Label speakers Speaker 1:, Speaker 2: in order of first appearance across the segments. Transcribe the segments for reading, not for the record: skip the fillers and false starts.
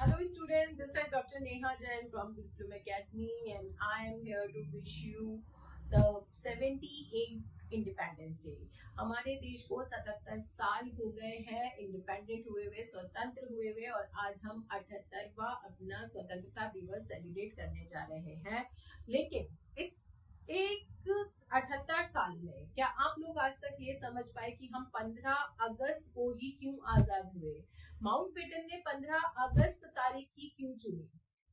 Speaker 1: Hello students, this is Dr. Neha Jain from Curriculum Academy and I am here to wish you the 78th Independence Day. हमारे देश को 77 साल हो गए हैं इंडिपेंडेंट हुए हुए, स्वतंत्र हुए हुए और आज हम 78वां अपना स्वतंत्रता दिवस सेलिब्रेट करने जा रहे हैं। लेकिन इस एक 78 साल में क्या आप लोग आज तक ये समझ पाए कि हम 15 अगस्त को ही क्यों आजाद हुए? माउंटबेटन ने 15 अगस्त तारीख ही क्यों चुनी?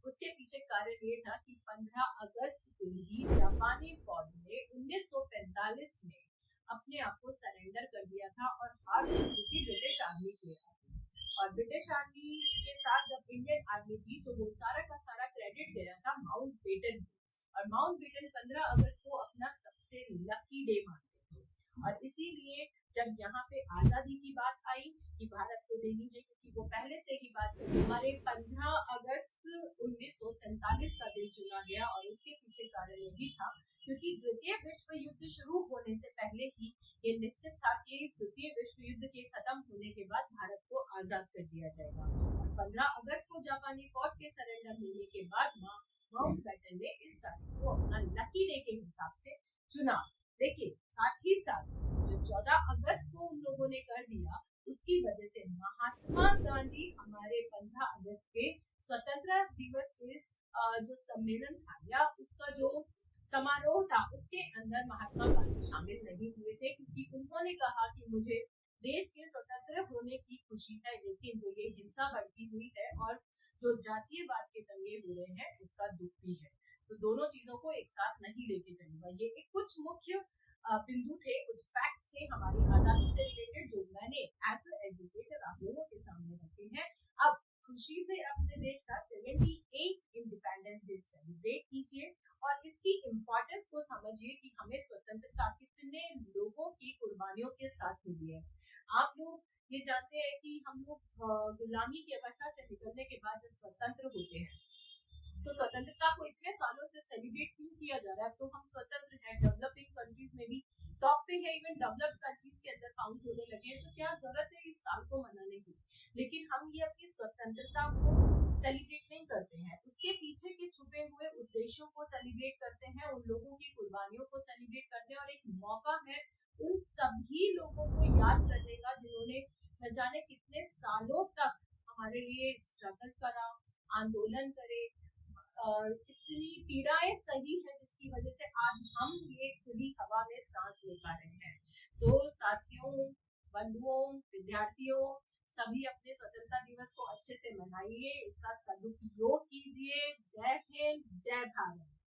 Speaker 1: उसके पीछे कारण ये था कि 15 अगस्त को ही जापानी फौज ने 1945 में अपने आप को सरेंडर कर दिया था और हार चुकी थी ब्रिटिश आर्मी के हाथ। और ब्रिटिश आर्मी के साथ जब इंडियन आर्मी थी तो वो सारा का सारा क्रेडिट गया था माउंटबेटन को। और माउंटबेटन 15 अगस्त को अपना सबसे लकी डे मानते थे और इसीलिए जब यहाँ पे आजादी की बात आई कि भारत को देनी है, क्योंकि वो पहले से ही बात चली, हमारे 15 अगस्त 1947 का दिन चुना गया और उसके पीछे कारण यही था क्योंकि द्वितीय विश्व युद्ध शुरू होने से पहले ही ये निश्चित था कि द्वितीय विश्व युद्ध के खत्म होने के बाद भारत को आजाद कर दिया जाएगा। और 15 अगस्त को जापानी फौज के सरेंडर होने के बाद माउंटबेटन ने इस तारीख को अपना लकी डे के हिसाब से चुना। लेकिन साथ ही साथ जो 14 अगस्त को उन लोगों ने कर दिया उसकी वजह से महात्मा गांधी हमारे 15 अगस्त के स्वतंत्रता दिवस के जो सम्मेलन था या उसका जो समारोह था उसके अंदर महात्मा गांधी शामिल नहीं हुए थे क्योंकि उन्होंने कहा कि मुझे देश के स्वतंत्र होने की खुशी है, लेकिन जो ये हिंसा बढ़ती हुई है और जो जातीयवाद के दंगे हो रहे हैं उसका दुख भी है। तो दोनों चीजों को एक साथ नहीं लेके चलूंगा। ये एक कुछ मुख्य बिंदु थे, कुछ फैक्ट्स थे हमारी आजादी से रिलेटेड जो मैंने एज ए एजुकेटर आप लोगों के सामने रखे हैं। अब खुशी से अपने देश का 78 इंडिपेंडेंस डे सेलिब्रेट कीजिए और इसकी इम्पोर्टेंस को समझिए कि हमें स्वतंत्रता कितने लोगों की कुर्बानियों के साथ मिली है। आप लोग ये जानते हैं कि हम लोग गुलामी की अवस्था से निकलने के बाद जब स्वतंत्र होते हैं तो स्वतंत्रता को इतने सालों से सेलिब्रेट क्यों किया जा रहा है? तो हम स्वतंत्र हैं, डेवलपिंग कंट्रीज में भी टॉप पे है, इवन डेवलप्ड कंट्रीज के अंदर काउंट होने लगे हैं, तो क्या जरूरत है इस साल को मनाने की? लेकिन हम ये अपनी स्वतंत्रता को सेलिब्रेट नहीं करते हैं, उसके पीछे के छुपे हुए उद्देश्यों को सेलिब्रेट करते हैं, उन लोगों की कुर्बानियों को सेलिब्रेट करते हैं और एक मौका है उन सभी लोगों को याद करने का जिन्होंने न जाने कितने सालों तक हमारे लिए स्ट्रगल करा, आंदोलन करे, कितनी पीड़ाएं सही है जिसकी वजह से आज हम ये खुली हवा में सांस ले पा रहे हैं। तो साथियों, बंधुओं, विद्यार्थियों, सभी अपने स्वतंत्रता दिवस को अच्छे से मनाइए, इसका सदुपयोग कीजिए। जय हिंद, जय भारत।